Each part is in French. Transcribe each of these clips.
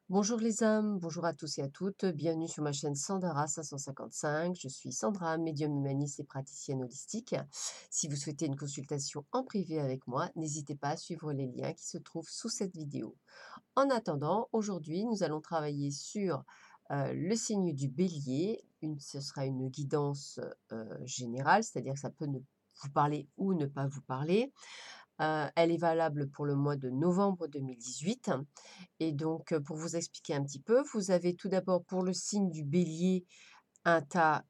Bonjour les âmes, bonjour à tous et à toutes, bienvenue sur ma chaîne Sandara 555. Je suis Sandra, médium humaniste et praticienne holistique. Si vous souhaitez une consultation en privé avec moi, n'hésitez pas à suivre les liens qui se trouvent sous cette vidéo. En attendant, aujourd'hui, nous allons travailler sur le signe du bélier. Ce sera une guidance générale, c'est-à-dire que ça peut vous parler ou ne pas vous parler. Elle est valable pour le mois de novembre 2018. Et donc, pour vous expliquer un petit peu, vous avez tout d'abord pour le signe du bélier un tas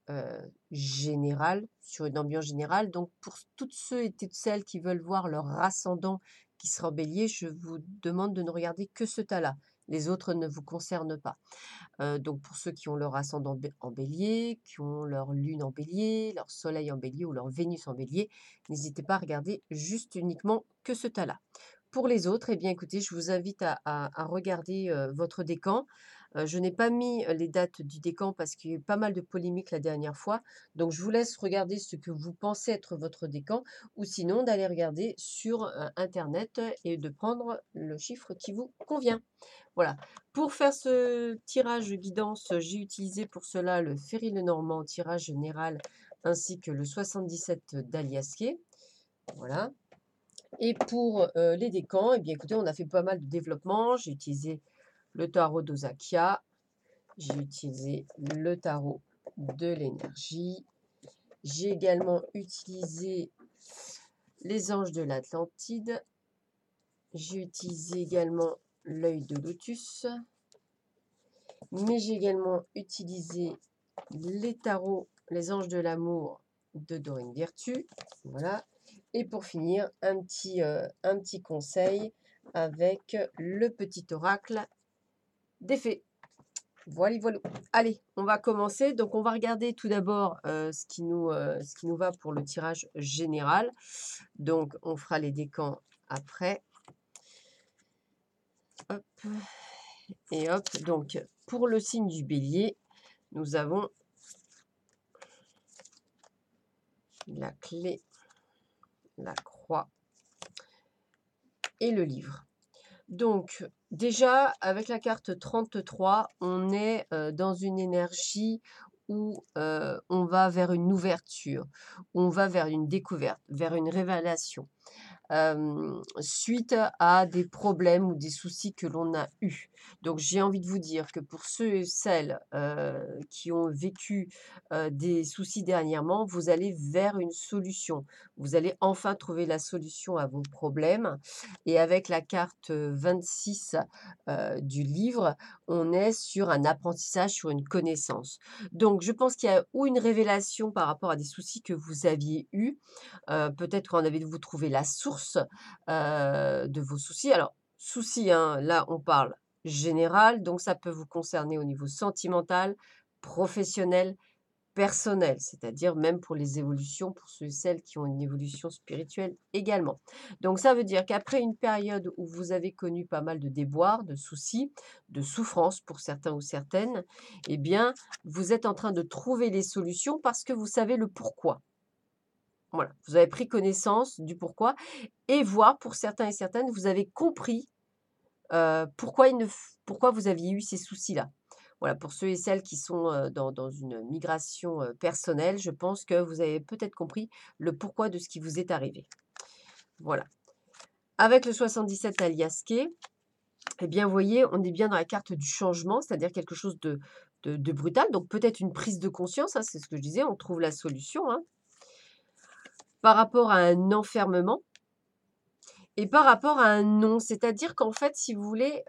général, sur une ambiance générale. Donc, pour toutes ceux et toutes celles qui veulent voir leur ascendant qui sera en bélier, je vous demande de ne regarder que ce tas-là. Les autres ne vous concernent pas. Donc, pour ceux qui ont leur ascendant en bélier, qui ont leur lune en bélier, leur soleil en bélier ou leur Vénus en bélier, n'hésitez pas à regarder juste uniquement que ce tas-là. Pour les autres, eh bien, écoutez, je vous invite à regarder votre décan. Je n'ai pas mis les dates du décan parce qu'il y a eu pas mal de polémiques la dernière fois. Donc, je vous laisse regarder ce que vous pensez être votre décan ou sinon d'aller regarder sur Internet et de prendre le chiffre qui vous convient. Voilà. Pour faire ce tirage guidance, j'ai utilisé pour cela le Ferry Lenormand tirage général ainsi que le 77 d'Aliasquet. Voilà. Et pour les décans, eh bien, écoutez, on a fait pas mal de développement. J'ai utilisé le tarot d'Osakia, j'ai utilisé le tarot de l'énergie. J'ai également utilisé les anges de l'Atlantide. J'ai utilisé également l'œil de lotus. Mais j'ai également utilisé les tarots, les anges de l'amour de Dorine Virtue. Voilà. Et pour finir, un petit conseil avec le petit oracle des fées. Voilà, voilà. Allez, on va commencer. Donc, on va regarder tout d'abord ce qui nous va pour le tirage général. Donc, on fera les décans après. Hop. Et hop. Donc, pour le signe du bélier, nous avons la clé, la croix et le livre. Donc, déjà, avec la carte 33, on est dans une énergie où on va vers une ouverture, on va vers une découverte, vers une révélation. Suite à des problèmes ou des soucis que l'on a eus. Donc j'ai envie de vous dire que pour ceux et celles, qui ont vécu, des soucis dernièrement, vous allez vers une solution. Vous allez enfin trouver la solution à vos problèmes et avec la carte, 26, du livre, on est sur un apprentissage, sur une connaissance. Donc je pense qu'il y a ou une révélation par rapport à des soucis que vous aviez eus, peut-être qu'en avez-vous trouvé la source, de vos soucis. Alors, soucis, hein, là, on parle général, donc ça peut vous concerner au niveau sentimental, professionnel, personnel, c'est-à-dire même pour les évolutions, pour ceux et celles qui ont une évolution spirituelle également. Donc ça veut dire qu'après une période où vous avez connu pas mal de déboires, de soucis, de souffrances pour certains ou certaines, eh bien, vous êtes en train de trouver les solutions parce que vous savez le pourquoi. Voilà, vous avez pris connaissance du pourquoi et voire pour certains et certaines, vous avez compris, pourquoi il ne f pourquoi vous aviez eu ces soucis-là. Voilà, pour ceux et celles qui sont, dans une migration, personnelle, je pense que vous avez peut-être compris le pourquoi de ce qui vous est arrivé. Voilà. Avec le 77 Aliasquet, eh bien, vous voyez, on est bien dans la carte du changement, c'est-à-dire quelque chose de brutal, donc peut-être une prise de conscience, hein, c'est ce que je disais, on trouve la solution, hein, par rapport à un enfermement. Et par rapport à un non, c'est-à-dire qu'en fait, si vous voulez,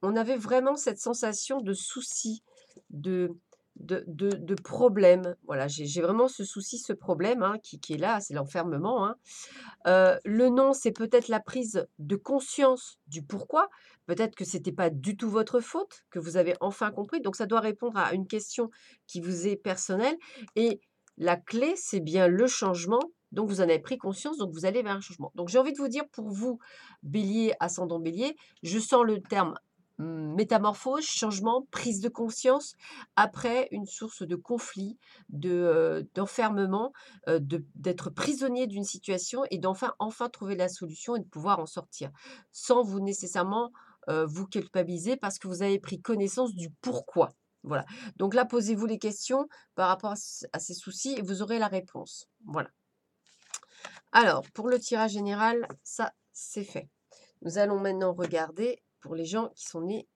on avait vraiment cette sensation de souci, de de problème. Voilà, j'ai vraiment ce souci, ce problème, hein, qui est là, c'est l'enfermement, hein. Le non, c'est peut-être la prise de conscience du pourquoi. Peut-être que c'était pas du tout votre faute, que vous avez enfin compris. Donc ça doit répondre à une question qui vous est personnelle et la clé, c'est bien le changement. Donc vous en avez pris conscience, donc vous allez vers un changement. Donc j'ai envie de vous dire pour vous, bélier, ascendant bélier, je sens le terme métamorphose, changement, prise de conscience après une source de conflit, d'enfermement, d'être prisonnier d'une situation et enfin trouver la solution et de pouvoir en sortir. Sans vous nécessairement, vous culpabiliser parce que vous avez pris connaissance du pourquoi. Voilà. Donc là, posez-vous les questions par rapport à ces soucis et vous aurez la réponse. Voilà. Alors, pour le tirage général, ça, c'est fait. Nous allons maintenant regarder pour les gens qui sont nés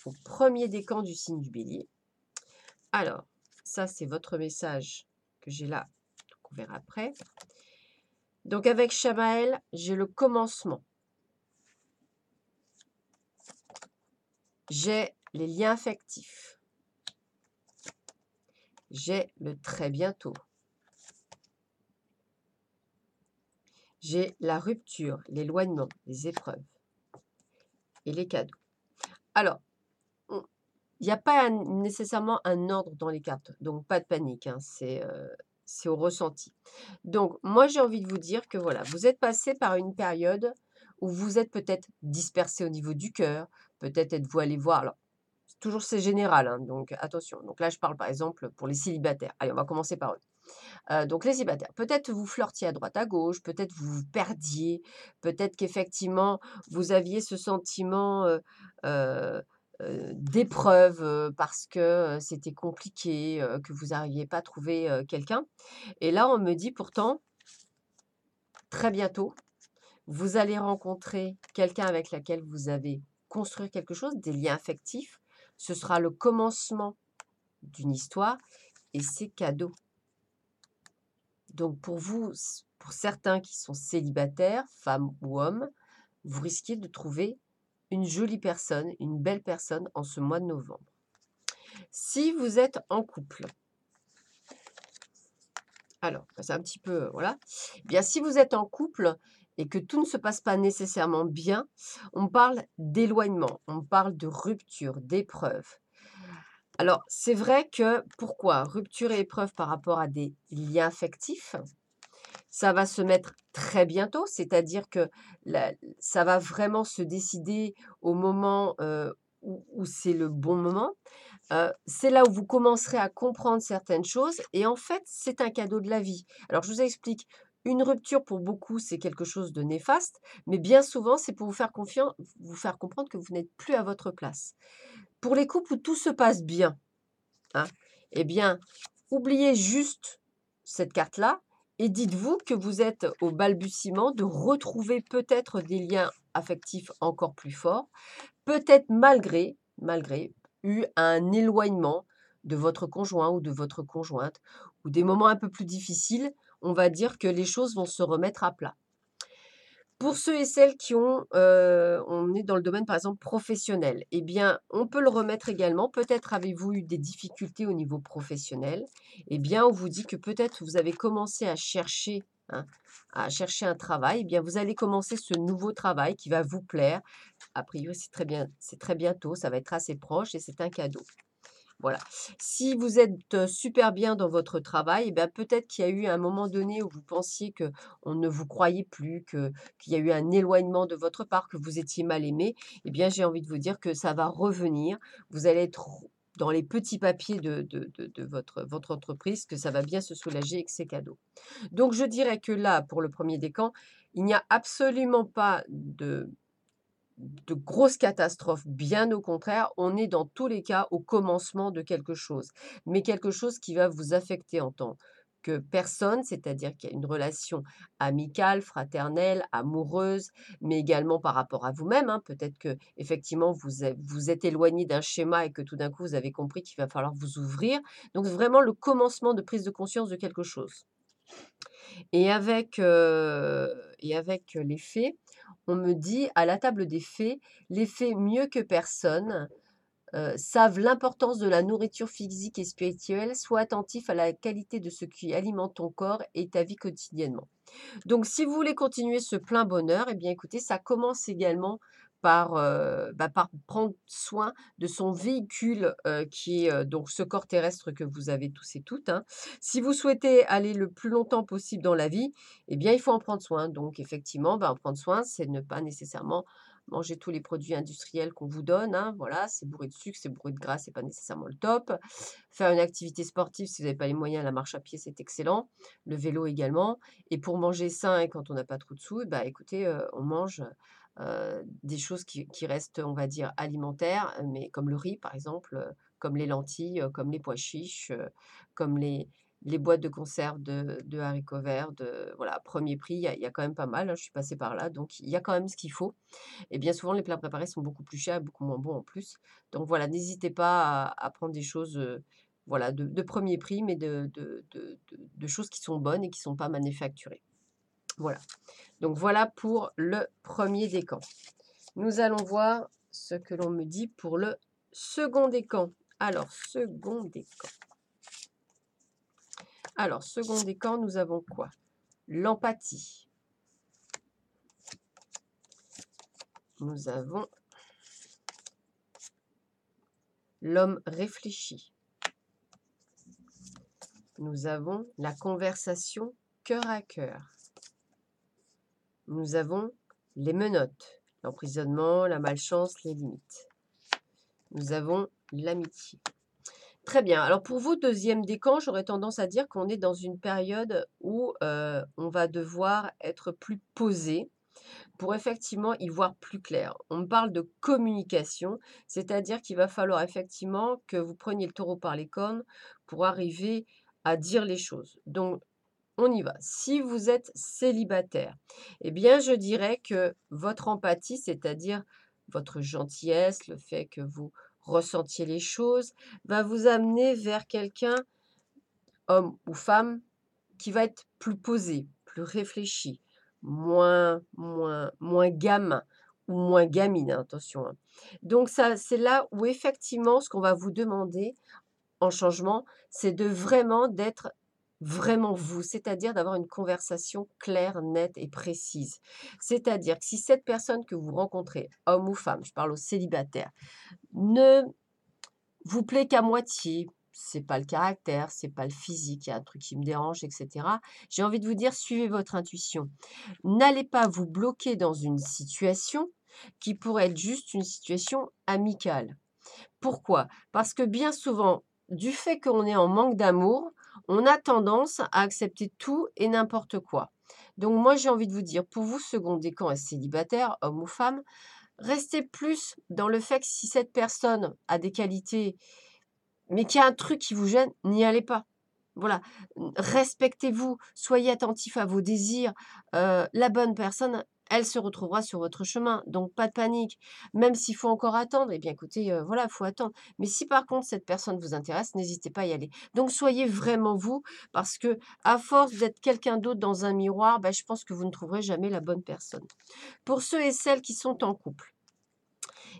au premier décan du signe du bélier. Alors, ça, c'est votre message que j'ai là, qu'on verra après. Donc, avec Chamaël, j'ai le commencement. J'ai les liens affectifs. J'ai le très bientôt. J'ai la rupture, l'éloignement, les épreuves et les cadeaux. Alors, il n'y a pas nécessairement un ordre dans les cartes, donc pas de panique, hein, c'est au ressenti. Donc, moi, j'ai envie de vous dire que voilà, vous êtes passé par une période où vous êtes peut-être dispersé au niveau du cœur, peut-être êtes-vous allé voir. Alors, toujours c'est général, hein, donc attention. Donc là, je parle par exemple pour les célibataires. Allez, on va commencer par eux. Donc les célibataires, peut-être vous flirtiez à droite à gauche, peut-être vous vous perdiez, peut-être qu'effectivement vous aviez ce sentiment, heu d'épreuve, parce que, c'était compliqué, que vous n'arriviez pas à trouver, quelqu'un et là on me dit pourtant, très bientôt, vous allez rencontrer quelqu'un avec laquelle vous avez construire quelque chose, des liens affectifs. Ce sera le commencement d'une histoire et c'est cadeau. Donc pour vous, pour certains qui sont célibataires, femmes ou hommes, vous risquez de trouver une jolie personne, une belle personne en ce mois de novembre. Si vous êtes en couple, alors c'est un petit peu, voilà. Eh bien, si vous êtes en couple et que tout ne se passe pas nécessairement bien, on parle d'éloignement, on parle de rupture, d'épreuve. Alors, c'est vrai que pourquoi? Rupture et épreuve par rapport à des liens affectifs. Ça va se mettre très bientôt, c'est-à-dire que la ça va vraiment se décider au moment, où c'est le bon moment. C'est là où vous commencerez à comprendre certaines choses et en fait, c'est un cadeau de la vie. Alors je vous explique, une rupture pour beaucoup, c'est quelque chose de néfaste, mais bien souvent, c'est pour vous faire comprendre que vous n'êtes plus à votre place. Pour les couples où tout se passe bien, hein, eh bien, oubliez juste cette carte-là et dites-vous que vous êtes au balbutiement de retrouver peut-être des liens affectifs encore plus forts, peut-être malgré eu un éloignement de votre conjoint ou de votre conjointe ou des moments un peu plus difficiles, on va dire que les choses vont se remettre à plat. Pour ceux et celles qui ont, on est dans le domaine, par exemple, professionnel, eh bien, on peut le remettre également. Peut-être avez-vous eu des difficultés au niveau professionnel. Eh bien, on vous dit que peut-être vous avez commencé hein, à chercher un travail. Eh bien, vous allez commencer ce nouveau travail qui va vous plaire. A priori, c'est très bien, c'est très bientôt, ça va être assez proche et c'est un cadeau. Voilà. Si vous êtes, super bien dans votre travail, eh ben, peut-être qu'il y a eu un moment donné où vous pensiez que on ne vous croyait plus, qu'il y a eu un éloignement de votre part, que vous étiez mal aimé. Eh bien, j'ai envie de vous dire que ça va revenir. Vous allez être dans les petits papiers de votre entreprise, que ça va bien se soulager et que c'est cadeau. Donc je dirais que là, pour le premier décan, il n'y a absolument pas de grosses catastrophes, bien au contraire, on est dans tous les cas au commencement de quelque chose, mais quelque chose qui va vous affecter en tant que personne, c'est-à-dire qu'il y a une relation amicale, fraternelle, amoureuse, mais également par rapport à vous-même, hein. Peut-être que effectivement vous êtes éloigné d'un schéma et que tout d'un coup vous avez compris qu'il va falloir vous ouvrir. Donc vraiment le commencement de prise de conscience de quelque chose. Et avec les fées, on me dit à la table des fées, les fées mieux que personne, savent l'importance de la nourriture physique et spirituelle. Sois attentif à la qualité de ce qui alimente ton corps et ta vie quotidiennement. Donc si vous voulez continuer ce plein bonheur, eh bien écoutez, ça commence également par prendre soin de son véhicule, qui est, donc ce corps terrestre que vous avez tous et toutes, hein. Si vous souhaitez aller le plus longtemps possible dans la vie, eh bien il faut en prendre soin. Donc effectivement, en prendre soin, c'est ne pas nécessairement, Mangez tous les produits industriels qu'on vous donne, hein, voilà, c'est bourré de sucre, c'est bourré de gras, c'est pas nécessairement le top. Faire une activité sportive si vous n'avez pas les moyens, la marche à pied, c'est excellent, le vélo également. Et pour manger sain et quand on n'a pas trop de sous, bah, écoutez, on mange, des choses qui restent, on va dire, alimentaires, mais comme le riz, par exemple, comme les lentilles, comme les pois chiches, comme les boîtes de conserve de haricots verts, voilà, premier prix, il y a quand même pas mal, hein, je suis passée par là, donc il y a quand même ce qu'il faut. Et bien souvent, les plats préparés sont beaucoup plus chers et beaucoup moins bons en plus. Donc voilà, n'hésitez pas à prendre des choses, voilà, de 1er prix, mais de choses qui sont bonnes et qui ne sont pas manufacturées. Voilà. Donc voilà pour le premier décan. Nous allons voir ce que l'on me dit pour le second décan. Alors, second décan. Alors, second décan, nous avons quoi? L'empathie. Nous avons l'homme réfléchi. Nous avons la conversation cœur à cœur. Nous avons les menottes, l'emprisonnement, la malchance, les limites. Nous avons l'amitié. Très bien. Alors pour vous, deuxième décan, j'aurais tendance à dire qu'on est dans une période où on va devoir être plus posé pour effectivement y voir plus clair. On me parle de communication, c'est-à-dire qu'il va falloir effectivement que vous preniez le taureau par les cornes pour arriver à dire les choses. Donc, on y va. Si vous êtes célibataire, eh bien, je dirais que votre empathie, c'est-à-dire votre gentillesse, le fait que vous ressentiez les choses, va vous amener vers quelqu'un, homme ou femme, qui va être plus posé, plus réfléchi, moins gamin ou moins gamine, hein, attention, hein. Donc ça, c'est là où effectivement, ce qu'on va vous demander en changement, c'est de vraiment d'être vraiment vous, c'est-à-dire d'avoir une conversation claire, nette et précise. C'est-à-dire que si cette personne que vous rencontrez, homme ou femme, je parle aux célibataires, ne vous plaît qu'à moitié, c'est pas le caractère, c'est pas le physique, il y a un truc qui me dérange, etc. J'ai envie de vous dire, suivez votre intuition. N'allez pas vous bloquer dans une situation qui pourrait être juste une situation amicale. Pourquoi? Parce que bien souvent, du fait qu'on est en manque d'amour, on a tendance à accepter tout et n'importe quoi. Donc moi, j'ai envie de vous dire, pour vous, second décan et célibataire, homme ou femme, restez plus dans le fait que si cette personne a des qualités, mais qu'il y a un truc qui vous gêne, n'y allez pas. Voilà, respectez-vous, soyez attentif à vos désirs. La bonne personne, elle se retrouvera sur votre chemin, donc pas de panique. Même s'il faut encore attendre, eh bien écoutez, voilà, il faut attendre. Mais si par contre cette personne vous intéresse, n'hésitez pas à y aller. Donc soyez vraiment vous, parce que à force d'être quelqu'un d'autre dans un miroir, bah, je pense que vous ne trouverez jamais la bonne personne. Pour ceux et celles qui sont en couple,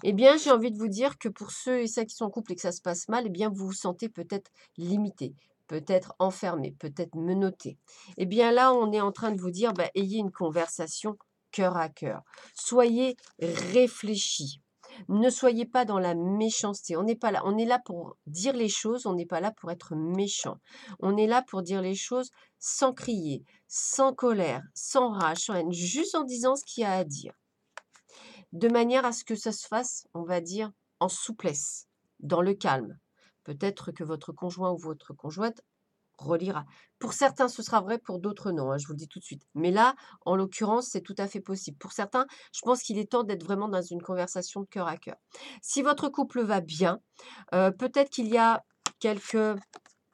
eh bien, j'ai envie de vous dire que pour ceux et celles qui sont en couple et que ça se passe mal, eh bien, vous vous sentez peut-être limité, peut-être enfermé, peut-être menotté. Eh bien, là, on est en train de vous dire, bah, ayez une conversation cœur à cœur. Soyez réfléchis. Ne soyez pas dans la méchanceté. On n'est pas là. On est là pour dire les choses. On n'est pas là pour être méchant. On est là pour dire les choses sans crier, sans colère, sans rage, sans haine, juste en disant ce qu'il y a à dire de manière à ce que ça se fasse, on va dire, en souplesse, dans le calme. Peut-être que votre conjoint ou votre conjointe relira. Pour certains, ce sera vrai, pour d'autres, non, hein, je vous le dis tout de suite. Mais là, en l'occurrence, c'est tout à fait possible. Pour certains, je pense qu'il est temps d'être vraiment dans une conversation de cœur à cœur. Si votre couple va bien, peut-être qu'il y a quelques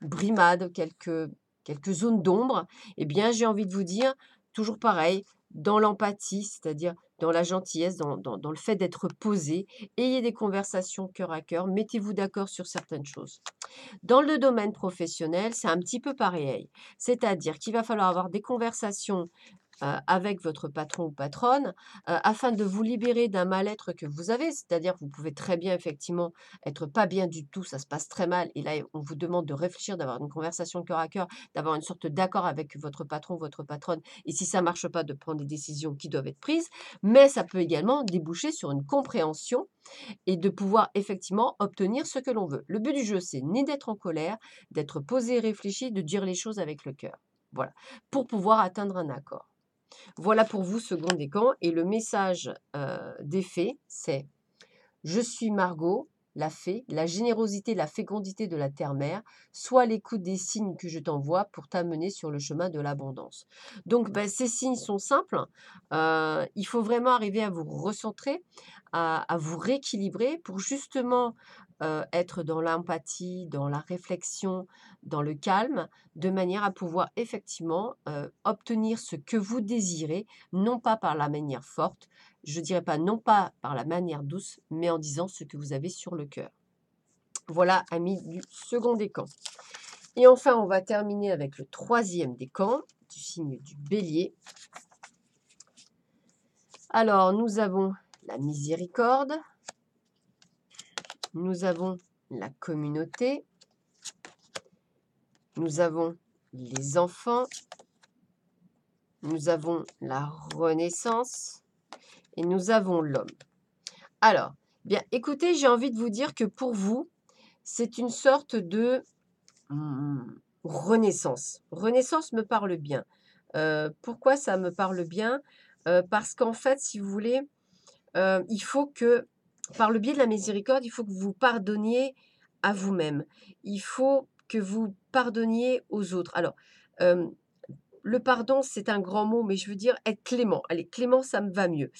brimades, quelques zones d'ombre, eh bien, j'ai envie de vous dire, toujours pareil, dans l'empathie, c'est-à-dire dans la gentillesse, dans le fait d'être posé, ayez des conversations cœur à cœur, mettez-vous d'accord sur certaines choses. Dans le domaine professionnel, c'est un petit peu pareil, c'est-à-dire qu'il va falloir avoir des conversations avec votre patron ou patronne, afin de vous libérer d'un mal-être que vous avez. C'est-à-dire que vous pouvez très bien effectivement être pas bien du tout, ça se passe très mal et là, on vous demande de réfléchir, d'avoir une conversation cœur à cœur, d'avoir une sorte d'accord avec votre patron, votre patronne et si ça ne marche pas, de prendre des décisions qui doivent être prises. Mais ça peut également déboucher sur une compréhension et de pouvoir effectivement obtenir ce que l'on veut. Le but du jeu, c'est ni d'être en colère, d'être posé et réfléchi, de dire les choses avec le cœur. Voilà, pour pouvoir atteindre un accord. Voilà pour vous, second décan. Et le message des fées, c'est: je suis Margot, la fée, la générosité, la fécondité de la terre-mère. Sois à l'écoute des signes que je t'envoie pour t'amener sur le chemin de l'abondance. Donc, ben, ces signes sont simples. Il faut vraiment arriver à vous recentrer, à vous rééquilibrer pour justement être dans l'empathie, dans la réflexion, dans le calme, de manière à pouvoir effectivement obtenir ce que vous désirez, non pas par la manière forte, je dirais pas non pas par la manière douce, mais en disant ce que vous avez sur le cœur. Voilà, amis du second décan. Et enfin, on va terminer avec le troisième décan, du signe du bélier. Alors, nous avons la miséricorde, nous avons la communauté, nous avons les enfants, nous avons la renaissance et nous avons l'homme. Alors, bien, écoutez, j'ai envie de vous dire que pour vous, c'est une sorte de renaissance. Renaissance me parle bien. Pourquoi ça me parle bien? Parce qu'en fait, si vous voulez, il faut que, par le biais de la miséricorde, il faut que vous pardonniez à vous-même. Il faut que vous pardonniez aux autres. Alors, le pardon, c'est un grand mot, mais je veux dire être clément. Allez, clément, ça me va mieux.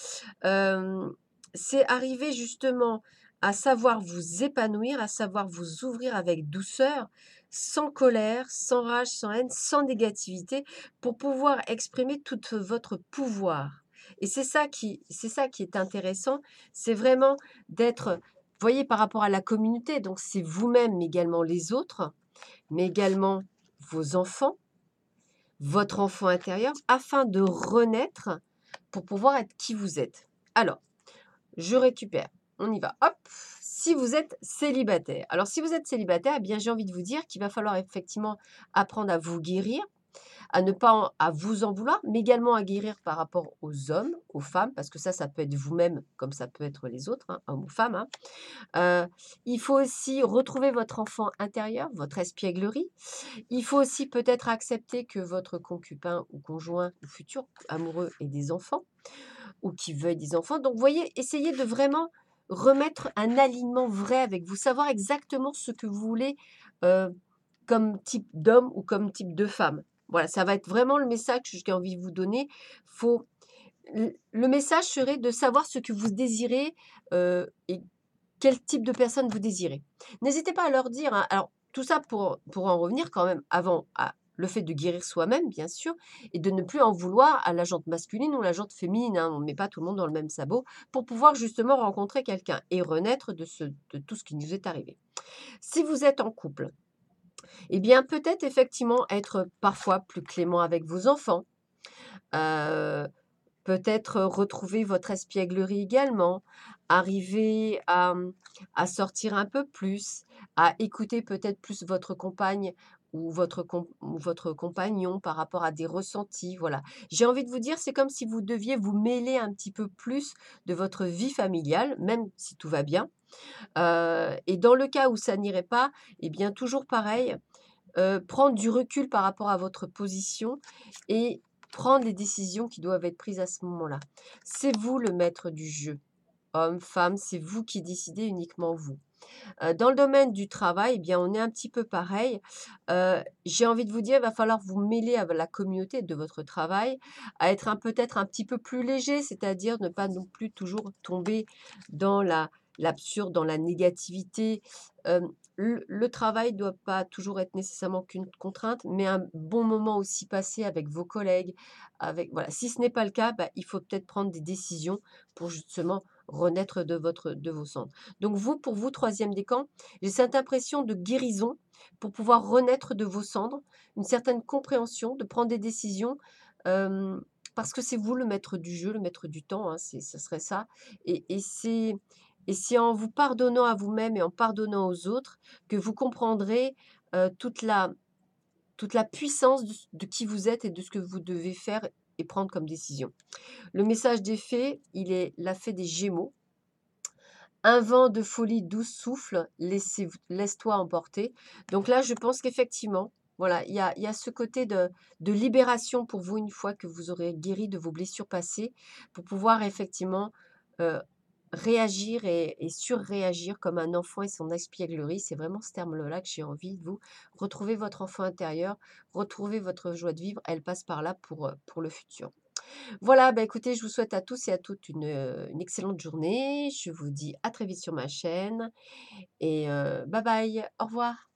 C'est arriver justement à savoir vous épanouir, à savoir vous ouvrir avec douceur, sans colère, sans rage, sans haine, sans négativité, pour pouvoir exprimer tout votre pouvoir. Et c'est ça qui est intéressant, c'est vraiment d'être, voyez, par rapport à la communauté, donc c'est vous-même, mais également les autres, mais également vos enfants, votre enfant intérieur, afin de renaître pour pouvoir être qui vous êtes. Alors, je récupère. On y va. Hop. Si vous êtes célibataire. Alors, si vous êtes célibataire, eh bien, j'ai envie de vous dire qu'il va falloir effectivement apprendre à vous guérir, à ne pas à vous en vouloir, mais également à guérir par rapport aux hommes, aux femmes, parce que ça peut être vous-même comme ça peut être les autres, hein, hommes ou femmes. Hein. Il faut aussi retrouver votre enfant intérieur, votre espièglerie. Il faut aussi peut-être accepter que votre concubin ou conjoint ou futur amoureux ait des enfants ou qui veuille des enfants. Donc, vous voyez, essayez de vraiment remettre un alignement vrai avec vous, savoir exactement ce que vous voulez comme type d'homme ou comme type de femme. Voilà, ça va être vraiment le message que j'ai envie de vous donner. Faut, le message serait de savoir ce que vous désirez et quel type de personne vous désirez. N'hésitez pas à leur dire, hein. Alors, tout ça pour en revenir quand même avant à le fait de guérir soi-même, bien sûr, et de ne plus en vouloir à la jante masculine ou la jante féminine. Hein. On ne met pas tout le monde dans le même sabot pour pouvoir justement rencontrer quelqu'un et renaître de tout ce qui nous est arrivé. Si vous êtes en couple, eh bien peut-être effectivement être parfois plus clément avec vos enfants, euh, peut-être retrouver votre espièglerie également, arriver à sortir un peu plus, à écouter peut-être plus votre compagne ou votre compagnon par rapport à des ressentis, voilà. J'ai envie de vous dire, c'est comme si vous deviez vous mêler un petit peu plus de votre vie familiale, même si tout va bien. Et dans le cas où ça n'irait pas, eh bien toujours pareil, prendre du recul par rapport à votre position et prendre les décisions qui doivent être prises à ce moment-là. C'est vous le maître du jeu. Homme, femme, c'est vous qui décidez, uniquement vous. Dans le domaine du travail, eh bien, on est un petit peu pareil. J'ai envie de vous dire, il va falloir vous mêler à la communauté de votre travail, à être peut-être un petit peu plus léger, c'est-à-dire ne pas non plus toujours tomber dans l'absurde, dans la négativité. Le travail ne doit pas toujours être nécessairement qu'une contrainte, mais un bon moment aussi passé avec vos collègues. Voilà. Si ce n'est pas le cas, bah, il faut peut-être prendre des décisions pour justement renaître de vos cendres. Donc vous, pour vous, troisième décan, j'ai cette impression de guérison pour pouvoir renaître de vos cendres, une certaine compréhension, de prendre des décisions, parce que c'est vous le maître du jeu, le maître du temps, hein, ça serait ça. Et c'est en vous pardonnant à vous-même et en pardonnant aux autres que vous comprendrez toute la puissance de qui vous êtes et de ce que vous devez faire et prendre comme décision. Le message des fées, il est la fée des Gémeaux. Un vent de folie douce souffle, laisse-toi emporter. Donc là, je pense qu'effectivement, Voilà, il y a ce côté de libération pour vous une fois que vous aurez guéri de vos blessures passées, pour pouvoir effectivement, heu, réagir et surréagir comme un enfant et son espièglerie. C'est vraiment ce terme-là que j'ai envie de vous. Retrouver votre enfant intérieur, retrouver votre joie de vivre, elle passe par là pour le futur. Voilà, bah, écoutez, je vous souhaite à tous et à toutes une excellente journée. Je vous dis à très vite sur ma chaîne et bye bye, au revoir.